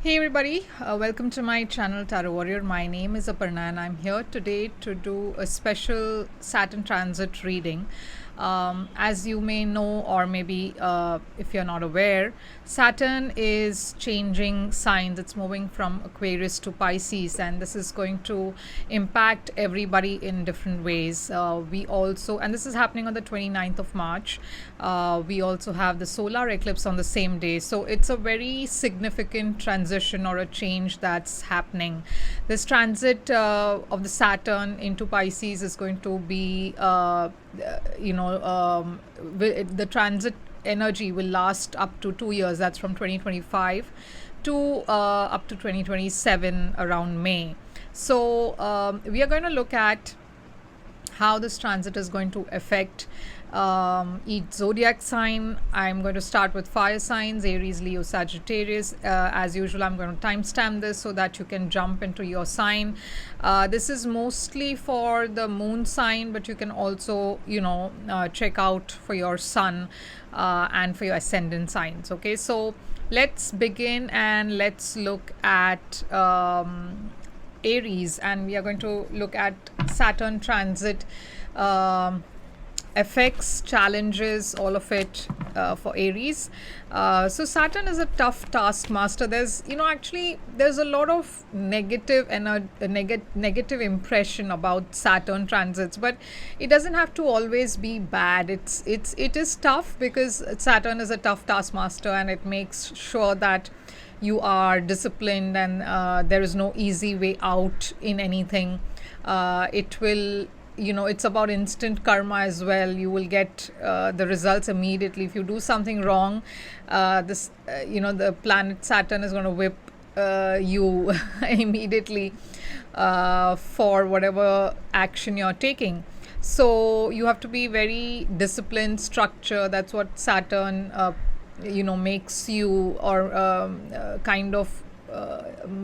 Hey everybody, welcome to my channel TarotWarrier. My name is Aparna and I'm here today to do a special Saturn transit reading. As you may know, or maybe if you're not aware, Saturn is changing signs. It's moving from Aquarius to Pisces, and this is going to impact everybody in different ways. We also, and this is happening on the 29th of March, we also have the solar eclipse on the same day. So it's a very significant transition or a change that's happening. This transit of the Saturn into Pisces is going to be the transit energy will last up to 2 years. That's from 2025 to up to 2027 around May. So we are going to look at how this transit is going to affect each zodiac sign. I'm going to start with fire signs: Aries, Leo, Sagittarius. As usual, I'm going to timestamp this so that you can jump into your sign. This is mostly for the moon sign, but you can also check out for your sun and for your ascendant signs. Okay, so let's begin and let's look at Aries, and we are going to look at Saturn transit effects, challenges, all of it for Aries. So Saturn is a tough taskmaster. There's a lot of negative negative impression about Saturn transits, but it doesn't have to always be bad. It is tough because Saturn is a tough taskmaster, and it makes sure that you are disciplined, and there is no easy way out in anything. It will, it's about instant karma as well. You will get the results immediately. If you do something wrong, the planet Saturn is going to whip you immediately for whatever action you're taking. So you have to be very disciplined, structure. That's what Saturn makes you, or kind of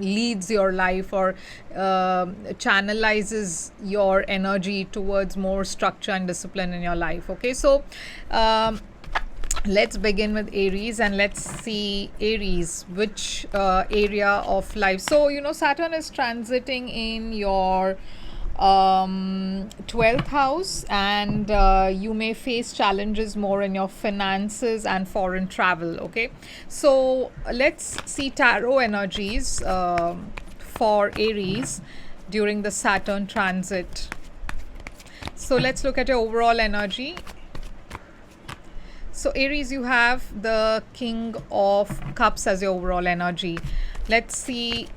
leads your life, or channelizes your energy towards more structure and discipline in your life. Okay, so let's begin with Aries, and let's see Aries, which area of life. So Saturn is transiting in your 12th house, and you may face challenges more in your finances and foreign travel. Okay, so let's see tarot energies for Aries during the Saturn transit. So let's look at your overall energy. So Aries, you have the King of Cups as your overall energy. Let's see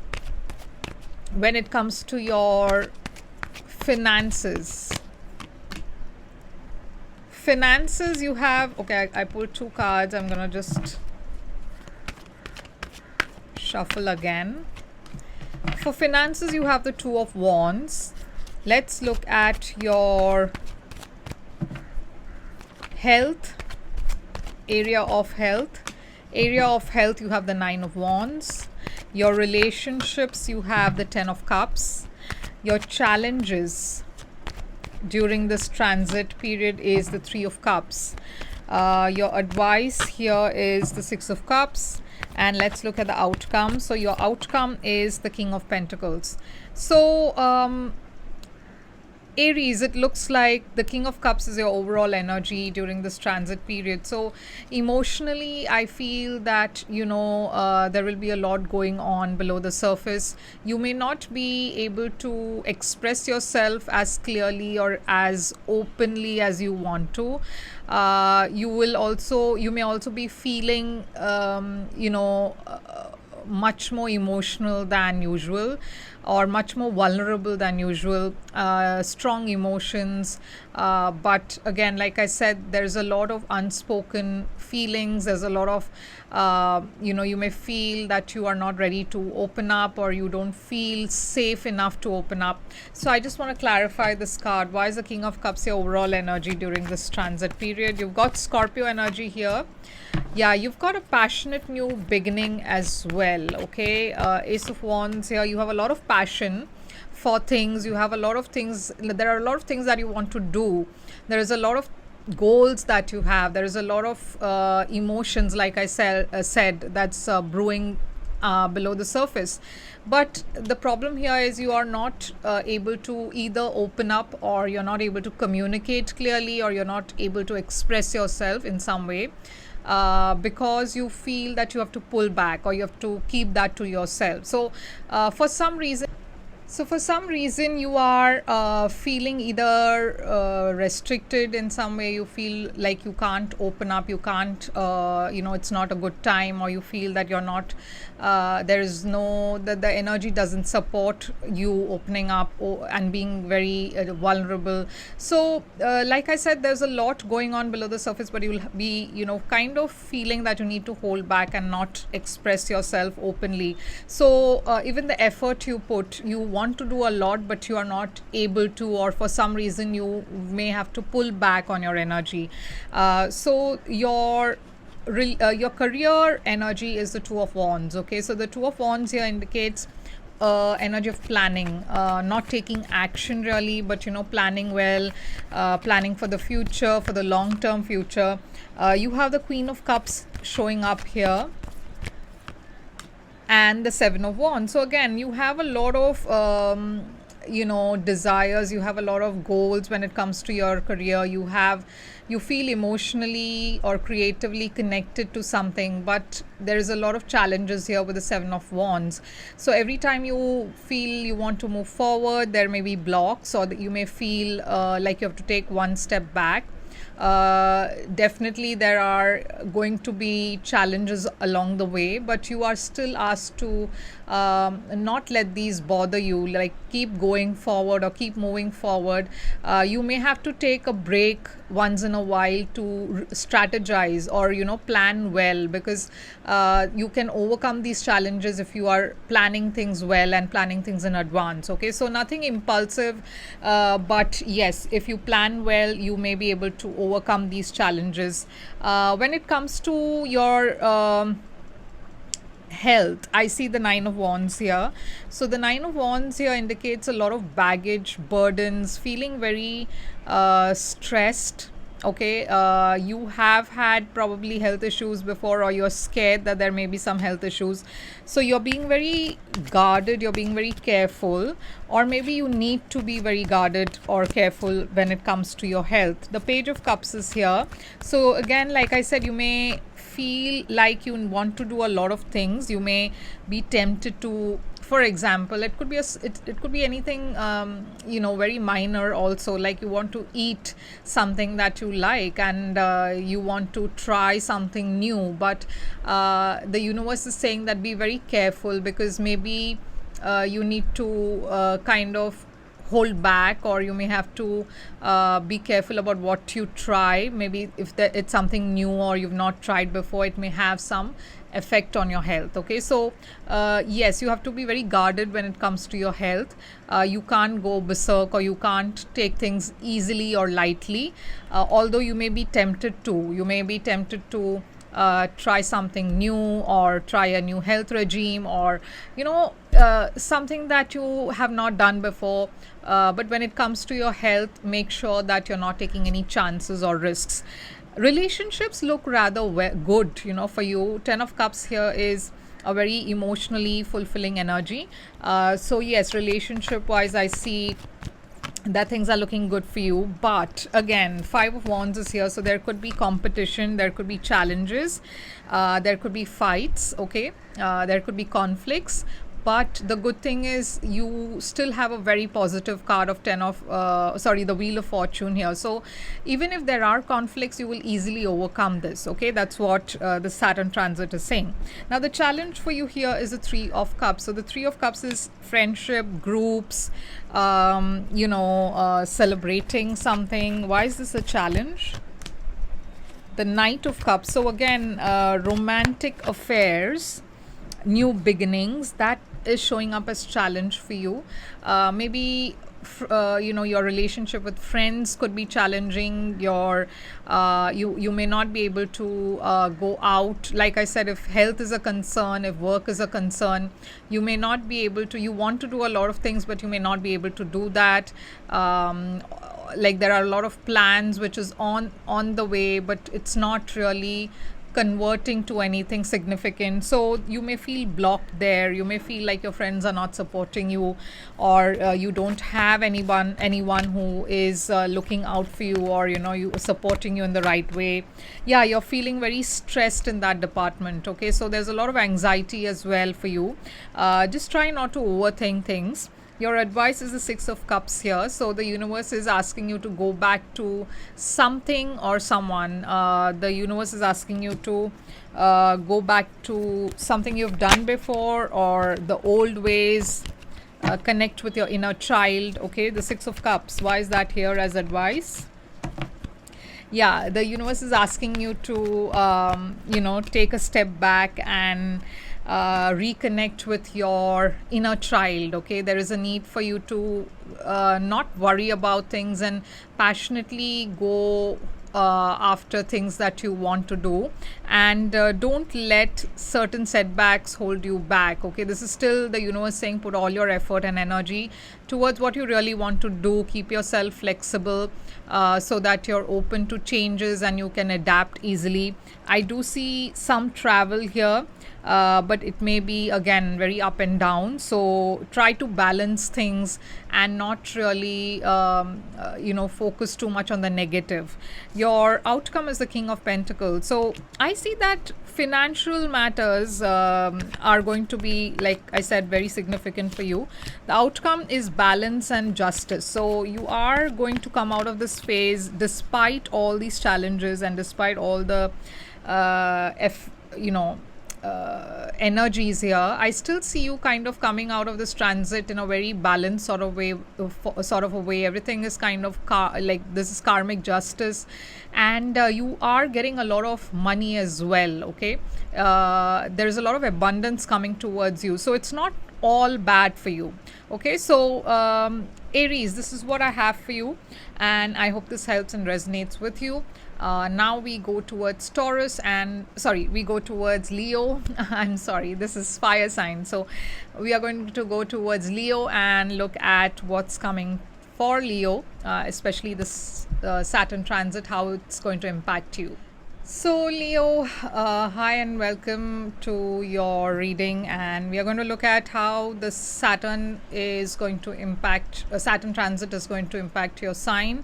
when it comes to your finances. You have, okay, I pulled two cards. I'm gonna just shuffle again. For finances, you have the Two of Wands. Let's look at your health, area of health. You have the Nine of Wands. Your relationships, you have the Ten of Cups. Your challenges during this transit period is the Three of Cups. Your advice here is the Six of Cups. And let's look at the outcome. So your outcome is the King of Pentacles. So Aries, it looks like the King of Cups is your overall energy during this transit period. So emotionally, I feel that there will be a lot going on below the surface. You may not be able to express yourself as clearly or as openly as you want to. You may also be feeling much more emotional than usual, or much more vulnerable than usual. Strong emotions, but again, like I said, there's a lot of unspoken feelings. There's a lot of you may feel that you are not ready to open up, or you don't feel safe enough to open up. So I just want to clarify this card. Why is the King of Cups your overall energy during this transit period? You've got Scorpio energy here. Yeah, you've got a passionate new beginning as well. Okay, Ace of Wands here. You have a lot of passion for things. You have a lot of things. There are a lot of things that you want to do. There is a lot of goals that you have. There is a lot of emotions, like I said, that's brewing below the surface. But the problem here is you are not able to either open up, or you're not able to communicate clearly, or you're not able to express yourself in some way, because you feel that you have to pull back, or you have to keep that to yourself. So for some reason, you are feeling either restricted in some way. You feel like you can't open up, you can't, it's not a good time, or you feel that you're not, there is no, that the energy doesn't support you opening up, and being very vulnerable. So like I said, there's a lot going on below the surface, but you'll be, kind of feeling that you need to hold back and not express yourself openly. So even the effort you put, you want to do a lot, but you are not able to, or for some reason you may have to pull back on your energy. So your career energy is the Two of Wands. Okay, so the Two of Wands here indicates energy of planning, not taking action really, but planning well, planning for the future, for the long-term future. You have the Queen of Cups showing up here, and the Seven of Wands. So again, you have a lot of desires, you have a lot of goals when it comes to your career. You feel emotionally or creatively connected to something, but there is a lot of challenges here with the Seven of Wands. So every time you feel you want to move forward, there may be blocks, or that you may feel like you have to take one step back. Definitely there are going to be challenges along the way, but you are still asked to not let these bother you, like keep going forward or keep moving forward. You may have to take a break once in a while to strategize, or plan well, because you can overcome these challenges if you are planning things well and planning things in advance. Okay, so nothing impulsive, but yes, if you plan well, you may be able to overcome these challenges. When it comes to your health, I see the Nine of Wands here. So the Nine of Wands here indicates a lot of baggage, burdens, feeling very stressed. Okay, you have had probably health issues before, or you're scared that there may be some health issues, so you're being very guarded, you're being very careful, or maybe you need to be very guarded or careful when it comes to your health. The Page of Cups is here. So again, like I said, you may feel like you want to do a lot of things. You may be tempted to, for example, it could be it could be anything, very minor also, like you want to eat something that you like, and you want to try something new, but the universe is saying that be very careful, because maybe you need to kind of hold back, or you may have to be careful about what you try. Maybe if it's something new or you've not tried before, it may have some effect on your health. Okay, so yes, you have to be very guarded when it comes to your health. You can't go berserk, or you can't take things easily or lightly, although you may be tempted to try something new, or try a new health regime, or something that you have not done before, but when it comes to your health, make sure that you're not taking any chances or risks. Relationships look rather good, for you. Ten of Cups here is a very emotionally fulfilling energy. So yes, relationship wise, I see that things are looking good for you. But again, Five of Wands is here, so there could be competition, there could be challenges, there could be fights. Okay, there could be conflicts, but the good thing is you still have a very positive card of the Wheel of Fortune here. So even if there are conflicts, you will easily overcome this. Okay, that's what the Saturn transit is saying. Now the challenge for you here is the Three of Cups. So the Three of Cups is friendship, groups, celebrating something. Why is this a challenge? The Knight of Cups. So again, romantic affairs, new beginnings, that is showing up as challenge for you. Maybe your relationship with friends could be challenging. You may not be able to go out. Like I said, if health is a concern, if work is a concern, you may not be able to. You want to do a lot of things, but you may not be able to do that. Like there are a lot of plans which is on the way, but it's not really converting to anything significant. So you may feel blocked there. You may feel like your friends are not supporting you, or you don't have anyone who is looking out for you, or you supporting you in the right way. Yeah, you're feeling very stressed in that department. Okay, so there's a lot of anxiety as well for you. Just try not to overthink things. Your advice is the Six of Cups here. So the universe is asking you to go back to something or someone. The universe is asking you to go back to something you've done before, or the old ways. Connect with your inner child. Okay, the Six of Cups. Why is that here as advice? Yeah, the universe is asking you to take a step back and reconnect with your inner child. Okay, there is a need for you to not worry about things and passionately go after things that you want to do, and don't let certain setbacks hold you back. Okay, this is still the universe saying put all your effort and energy towards what you really want to do. Keep yourself flexible, so that you're open to changes and you can adapt easily. I do see some travel here, but it may be again very up and down. So try to balance things and not really focus too much on the negative. Your outcome is the King of Pentacles. So I see that financial matters are going to be, like I said, very significant for you. The outcome is balance and justice. So you are going to come out of this phase despite all these challenges and despite all the energies here. I still see you kind of coming out of this transit in a very balanced sort of way. Everything is kind of like this is karmic justice, and you are getting a lot of money as well. Okay, there is a lot of abundance coming towards you, so it's not all bad for you. Okay, so Aries, this is what I have for you, and I hope this helps and resonates with you. Now we go towards we go towards Leo. I'm sorry, this is fire sign. So we are going to go towards Leo and look at what's coming for Leo, especially this Saturn transit, how it's going to impact you. So Leo, hi and welcome to your reading, and we are going to look at how the Saturn transit is going to impact your sign.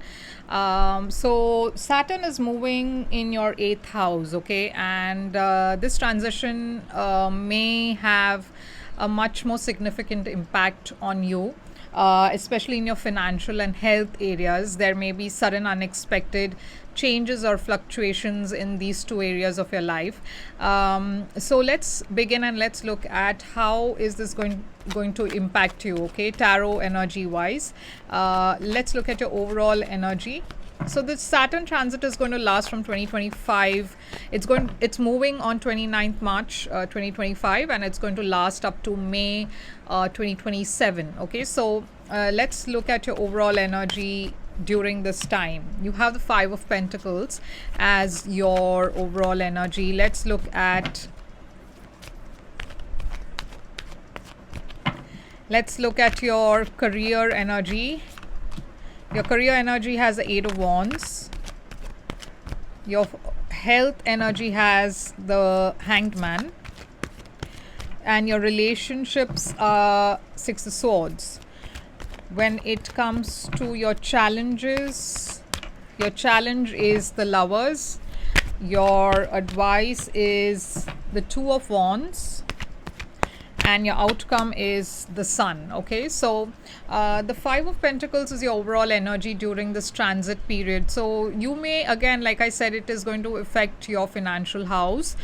So Saturn is moving in your 8th house, okay, and this transition may have a much more significant impact on you. Especially in your financial and health areas. There may be sudden unexpected changes or fluctuations in these two areas of your life. So let's begin and let's look at how is this going to impact you, okay, tarot energy wise. Let's look at your overall energy. So the Saturn transit is going to last from 2025. It's moving on 29th March 2025, and it's going to last up to May 2027. Okay, so let's look at your overall energy during this time. You have the 5 of Pentacles as your overall energy. Let's look at your career energy. Your career energy has the 8 of Wands. Your health energy has the Hanged Man. And your relationships are 6 of Swords. When it comes to your challenges, your challenge is the Lovers. Your advice is the 2 of Wands. And your outcome is the Sun. Okay, so the 5 of Pentacles is your overall energy during this transit period. So you may, again, like I said, it is going to affect your financial house.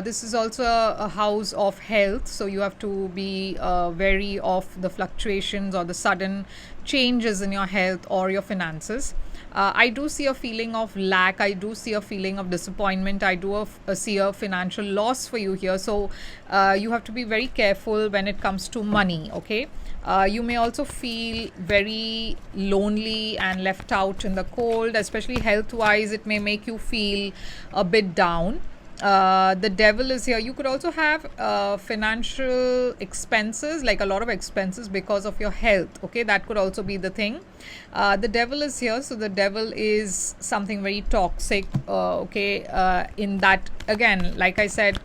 This is also a house of health, so you have to be wary of the fluctuations or the sudden changes in your health or your finances. I do see a feeling of lack. I do see a feeling of disappointment. I do see a financial loss for you here. So you have to be very careful when it comes to money. Okay. You may also feel very lonely and left out in the cold, especially health wise. It may make you feel a bit down. The devil is here. You could also have financial expenses, like a lot of expenses because of your health. Okay, that could also be the thing. The devil is here, so the devil is something very toxic. Okay, in that, again, like I said,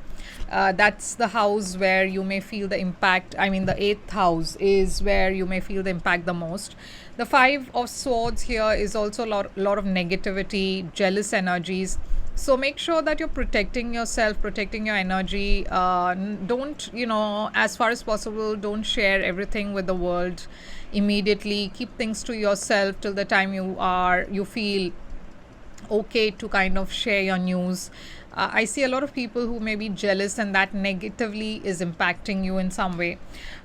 that's the house where you may feel the impact. I mean, the eighth house is where you may feel the impact the most. The five of swords here is also a lot of negativity, jealous energies. So make sure that you're protecting yourself, protecting your energy. Don't, as far as possible, don't share everything with the world immediately. Keep things to yourself till the time you feel okay to kind of share your news. I see a lot of people who may be jealous, and that negatively is impacting you in some way.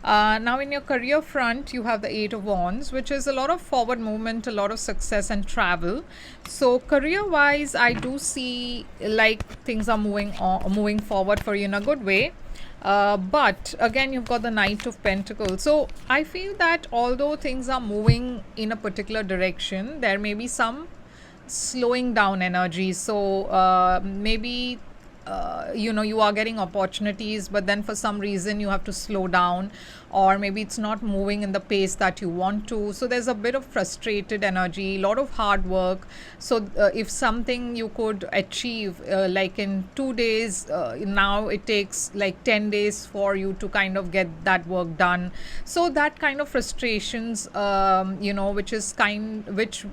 Now, in your career front, you have the Eight of Wands, which is a lot of forward movement, a lot of success and travel. So, career wise, I do see like things are moving forward for you in a good way. But again, you've got the Knight of Pentacles. So I feel that although things are moving in a particular direction, there may be some slowing down energy. So maybe you are getting opportunities, but then for some reason you have to slow down, or maybe it's not moving in the pace that you want to. So there's a bit of frustrated energy, a lot of hard work. So if something you could achieve like in 2 days, now it takes like 10 days for you to kind of get that work done. So that kind of frustrations, which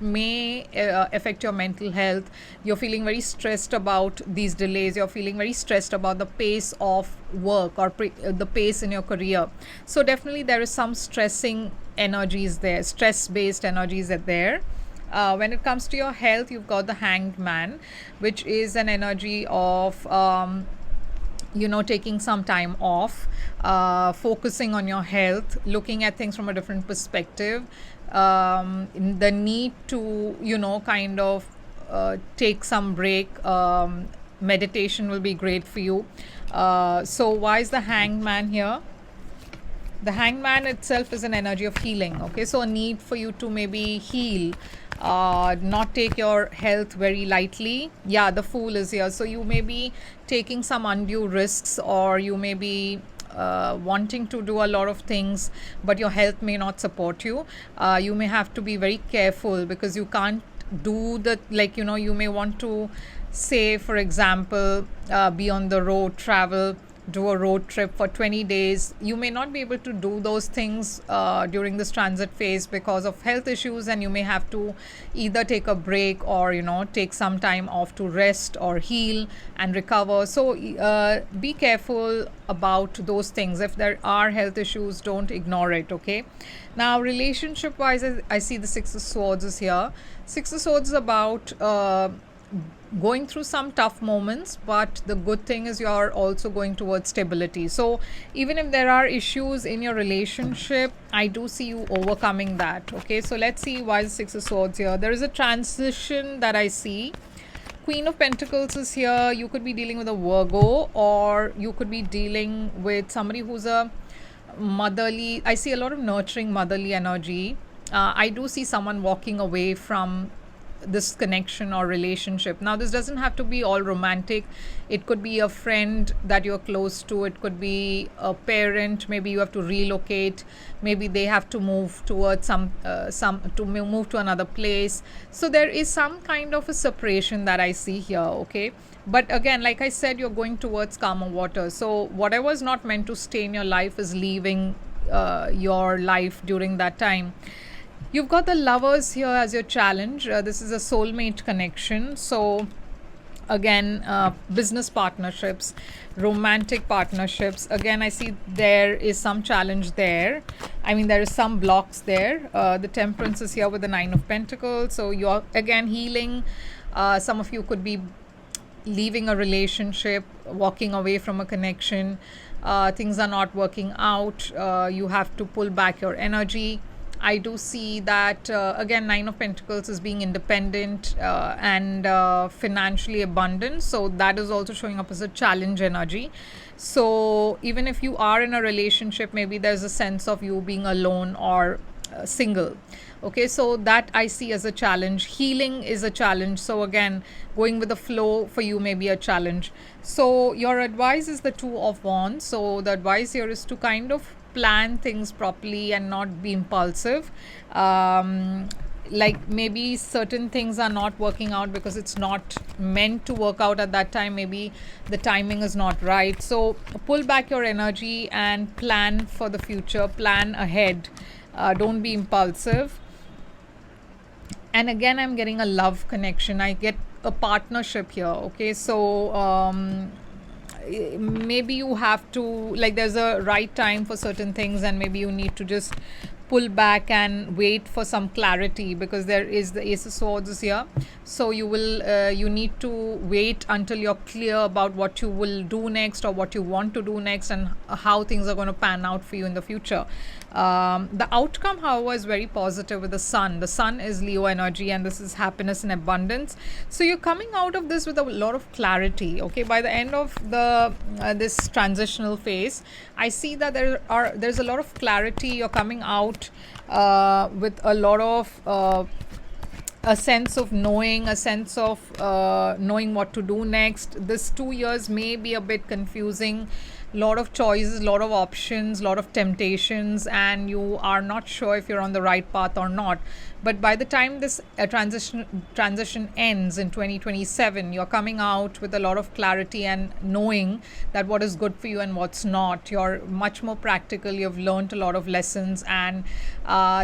may affect your mental health. You're feeling very stressed about these delays. You're feeling very stressed about the pace of work, or the pace in your career. So definitely there is some stressing energies there, stress based energies are there. When it comes to your health, you've got the Hanged Man, which is an energy of taking some time off, focusing on your health, looking at things from a different perspective, the need to kind of take some break. Meditation will be great for you. So why is the Hanged Man here? The Hanged Man itself is an energy of healing. Okay, so a need for you to maybe heal, not take your health very lightly. Yeah, the Fool is here. So you may be taking some undue risks, or you may be wanting to do a lot of things, but your health may not support you. You may have to be very careful, because you can't do you may want to say, for example, be on the road, travel, do a road trip for 20 days. You may not be able to do those things during this transit phase because of health issues, and you may have to either take a break, or take some time off to rest or heal and recover. So be careful about those things. If there are health issues, don't ignore it. Okay, now relationship wise, I see the Six of Swords is here. Six of Swords is about going through some tough moments, but the good thing is you're also going towards stability. So even if there are issues in your relationship, I do see you overcoming that. Okay, so let's see why the Six of Swords here. There is a transition that I see. Queen of Pentacles is here. You could be dealing with a Virgo, or you could be dealing with somebody who's a motherly. I see a lot of nurturing motherly energy. I do see someone walking away from this connection or relationship. Now, this doesn't have to be all romantic. It could be a friend that you're close to. It could be a parent. Maybe you have to relocate. Maybe they have to move towards move to another place. So there is some kind of a separation that I see here. Okay, but again, like I said, you're going towards calmer water. So whatever is not meant to stay in your life is leaving your life during that time. You've got the Lovers here as your challenge. This is a soulmate connection. So again, business partnerships, romantic partnerships. Again, I see there is some challenge there. I mean, there is some blocks there. The Temperance is here with the Nine of Pentacles. So you're again healing. Some of you could be leaving a relationship, walking away from a connection. Things are not working out. You have to pull back your energy. I do see that again, Nine of Pentacles is being independent and financially abundant. So that is also showing up as a challenge energy. So even if you are in a relationship, maybe there's a sense of you being alone, or single. Okay, so that I see as a challenge. Healing is a challenge, so again, going with the flow for you may be a challenge. So your advice is the Two of Wands. So the advice here is to kind of plan things properly and not be impulsive. Like maybe certain things are not working out because it's not meant to work out at that time. Maybe the timing is not right, so pull back your energy and plan for the future, plan ahead. Don't be impulsive. And again, I'm getting a love connection, I get a partnership here. Okay, so maybe you have to, like, there's a right time for certain things, and maybe you need to just pull back and wait for some clarity, because there is the Ace of Swords is here. So you will you need to wait until you're clear about what you will do next, or what you want to do next, and how things are going to pan out for you in the future. The outcome, however, is very positive with the Sun. The Sun is Leo energy, and this is happiness and abundance. So you're coming out of this with a lot of clarity. Okay, by the end of the this transitional phase, I see that there's a lot of clarity. You're coming out with a lot of a sense of knowing, a sense of knowing what to do next. This 2 years may be a bit confusing, lot of choices, lot of options, lot of temptations, and you are not sure if you're on the right path or not. But by the time this transition ends in 2027, you're coming out with a lot of clarity and knowing that what is good for you and what's not. You're much more practical, you've learned a lot of lessons, and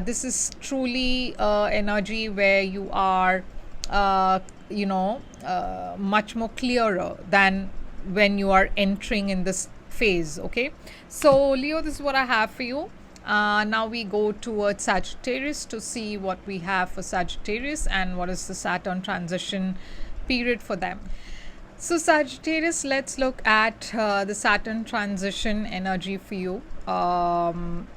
this is truly energy where you are much more clearer than when you are entering in this phase. Okay, so Leo, this is what I have for you. Now we go towards Sagittarius to see what we have for Sagittarius and what is the Saturn transition period for them. So Sagittarius, let's look at the Saturn transition energy for you.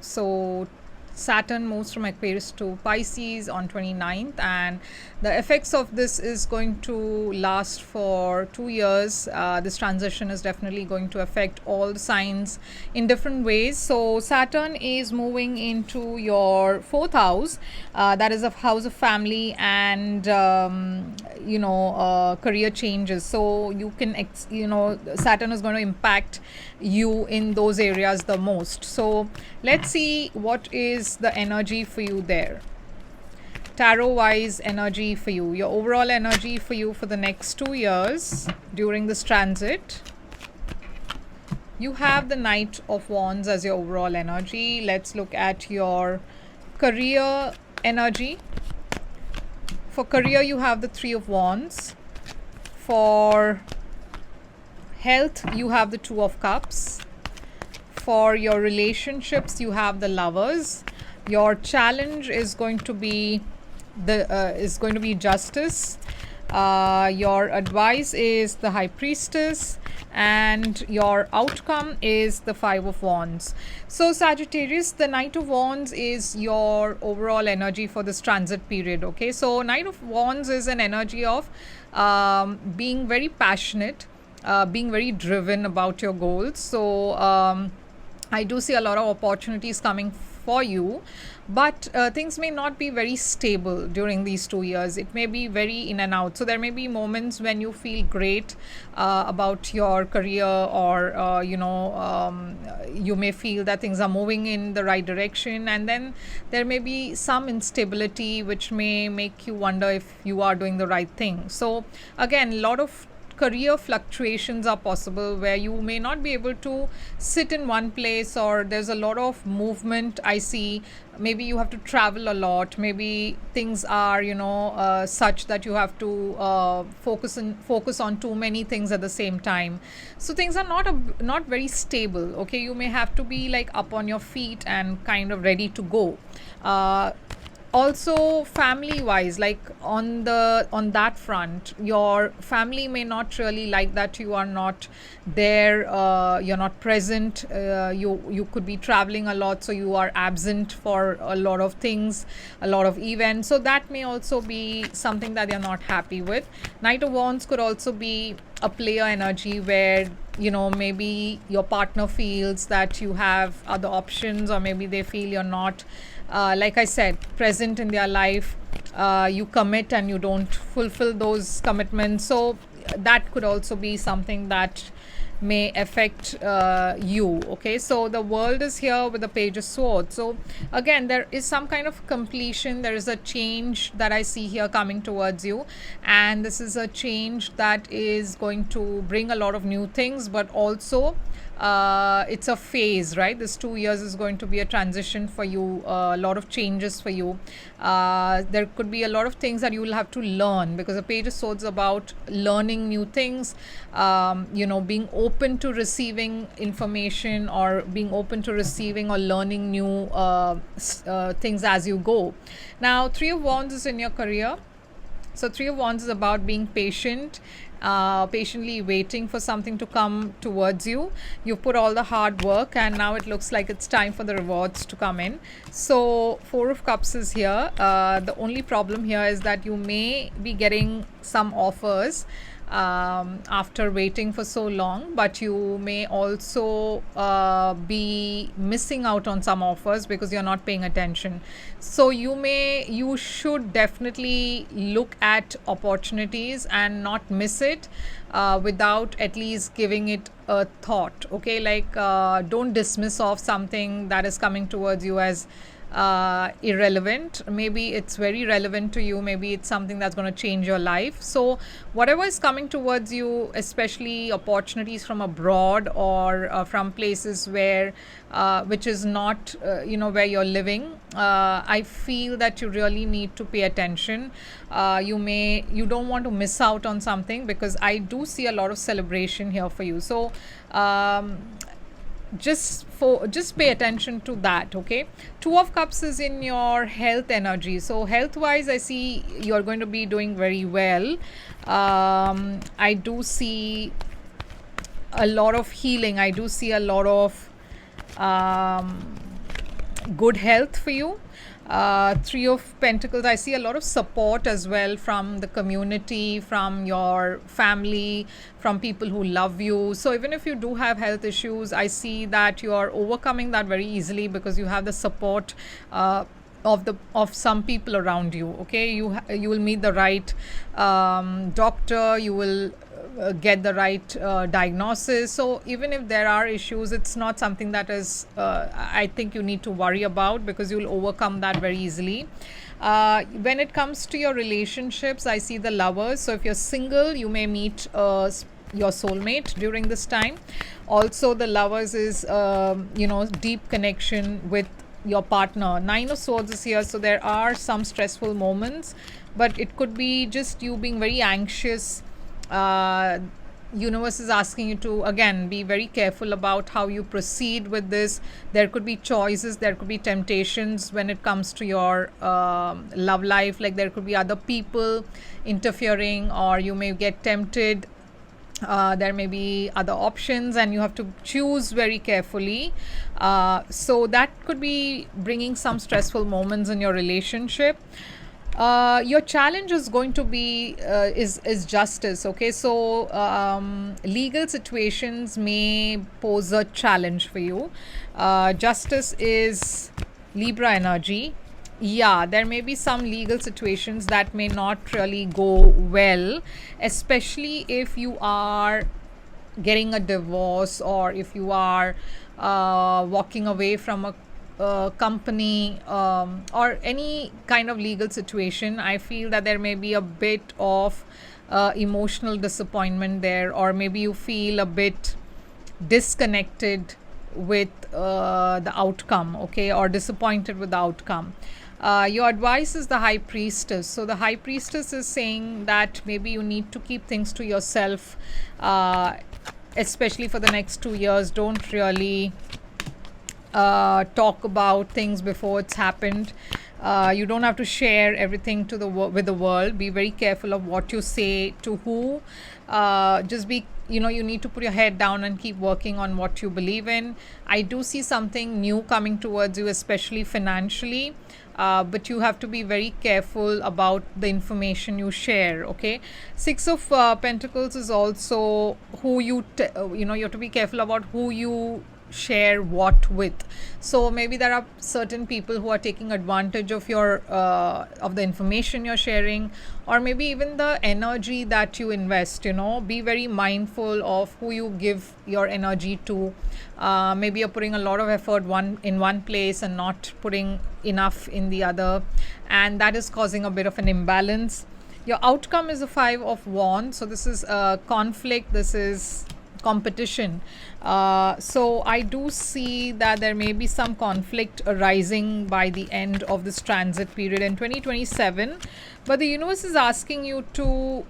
So Saturn moves from Aquarius to Pisces on 29th, and the effects of this is going to last for 2 years. This transition is definitely going to affect all the signs in different ways. So Saturn is moving into your 4th house, that is a house of family and career changes. So you can Saturn is going to impact you in those areas the most. So let's see what is the energy for you there. Tarot wise energy for you, your overall energy for you for the next 2 years during this transit. You have the Knight of Wands as your overall energy. Let's look at your career energy. For career, you have the Three of Wands. For health, you have the Two of Cups. For your relationships, you have the Lovers. Your challenge is going to be justice. Your advice is the High Priestess, and your outcome is the Five of Wands. So Sagittarius, the Knight of Wands is your overall energy for this transit period. Okay, so Knight of Wands is an energy of being very passionate, being very driven about your goals. So I do see a lot of opportunities coming for you, but things may not be very stable during these 2 years. It may be very in and out. So there may be moments when you feel great about your career, or you may feel that things are moving in the right direction, and then there may be some instability which may make you wonder if you are doing the right thing. So again, a lot of career fluctuations are possible where you may not be able to sit in one place, or there's a lot of movement I see. Maybe you have to travel a lot, maybe things are such that you have to focus on too many things at the same time. So things are not very stable. Okay, you may have to be like up on your feet and kind of ready to go. Also family wise, like on that front, your family may not really like that you are not there, you're not present, you could be traveling a lot, so you are absent for a lot of things, a lot of events. So that may also be something that you're not happy with. Knight of Wands could also be a player energy where maybe your partner feels that you have other options, or maybe they feel you're not, like I said, present in their life. You commit and you don't fulfill those commitments. So that could also be something that may affect you. Okay, so the world is here with the Page of Swords. So again, there is some kind of completion. There is a change that I see here coming towards you, and this is a change that is going to bring a lot of new things, but also it's a phase, right? This 2 years is going to be a transition for you, a lot of changes for you. There could be a lot of things that you will have to learn, because the Page of Swords is about learning new things, being open to receiving information, or being open to receiving or learning new things as you go. Now, Three of Wands is in your career. So Three of Wands is about being patient, patiently waiting for something to come towards you. You put all the hard work, and now it looks like it's time for the rewards to come in. So Four of Cups is here. The only problem here is that you may be getting some offers after waiting for so long, but you may also be missing out on some offers because you're not paying attention. So you should definitely look at opportunities and not miss it without at least giving it a thought. Okay, like don't dismiss off something that is coming towards you as irrelevant. Maybe it's very relevant to you, maybe it's something that's going to change your life. So whatever is coming towards you, especially opportunities from abroad, or from places where which is not where you're living, I feel that you really need to pay attention. You don't want to miss out on something, because I do see a lot of celebration here for you. So just pay attention to that. Okay, Two of Cups is in your health energy. So health wise, I see you're going to be doing very well. I do see a lot of healing. I do see a lot of good health for you. Three of Pentacles, I see a lot of support as well from the community, from your family, from people who love you. So even if you do have health issues, I see that you are overcoming that very easily, because you have the support of some people around you. Okay, you will meet the right doctor, you will get the right diagnosis. So even if there are issues, it's not something that is I think you need to worry about, because you'll overcome that very easily. When it comes to your relationships, I see the Lovers. So if you're single, you may meet your soulmate during this time. Also, the Lovers is deep connection with your partner. Nine of Swords is here, so there are some stressful moments, but it could be just you being very anxious. Universe is asking you to again be very careful about how you proceed with this. There could be choices, there could be temptations when it comes to your love life. Like there could be other people interfering, or you may get tempted. There may be other options, and you have to choose very carefully. So that could be bringing some stressful moments in your relationship. Your challenge is going to be is justice. Okay, so legal situations may pose a challenge for you. Justice is Libra energy. Yeah, there may be some legal situations that may not really go well, especially if you are getting a divorce, or if you are walking away from a company, or any kind of legal situation. I feel that there may be a bit of emotional disappointment there, or maybe you feel a bit disconnected with the outcome, okay, or disappointed with the outcome. Your advice is the High Priestess. So the High Priestess is saying that maybe you need to keep things to yourself, especially for the next 2 years. Don't really talk about things before it's happened. You don't have to share everything to with the world. Be very careful of what you say to who. Just be, you need to put your head down and keep working on what you believe in. I do see something new coming towards you, especially financially. but you have to be very careful about the information you share. Okay, Six of Pentacles is also who you you have to be careful about who you share what with. So maybe there are certain people who are taking advantage of your of the information you're sharing, or maybe even the energy that you invest. Be very mindful of who you give your energy to. Maybe you're putting a lot of effort in one place and not putting enough in the other, and that is causing a bit of an imbalance. Your outcome is a 5 of Wands, so this is conflict, this is competition. So I do see that there may be some conflict arising by the end of this transit period in 2027, but the universe is asking you to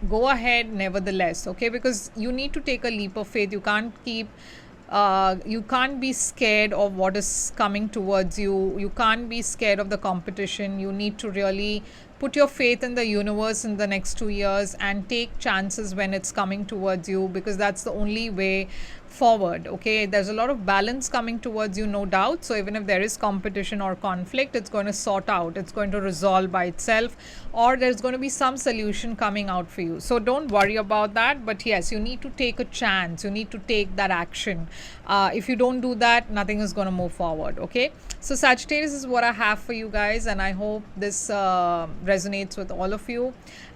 go ahead nevertheless, okay, because you need to take a leap of faith. You can't be scared of what is coming towards you. You can't be scared of the competition. You need to really put your faith in the universe in the next 2 years and take chances when it's coming towards you, because that's the only way forward. Okay, there's a lot of balance coming towards you, no doubt. So even if there is competition or conflict, it's going to sort out, it's going to resolve by itself, or there's going to be some solution coming out for you. So don't worry about that, but yes, you need to take a chance, you need to take that action. If you don't do that, nothing is going to move forward. Okay, so Sagittarius is what I have for you guys, and I hope this resonates with all of you.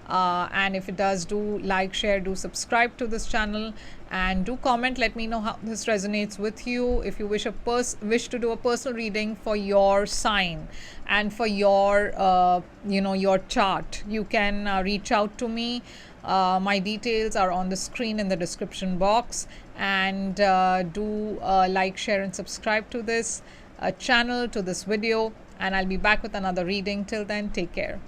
And if it does, do like, share, do subscribe to this channel, and do comment. Let me know how this resonates with you. If you wish to do a personal reading for your sign and for your your chart, you can reach out to me. My details are on the screen in the description box, and do like, share, and subscribe to this channel, to this video, and I'll be back with another reading. Till then, take care.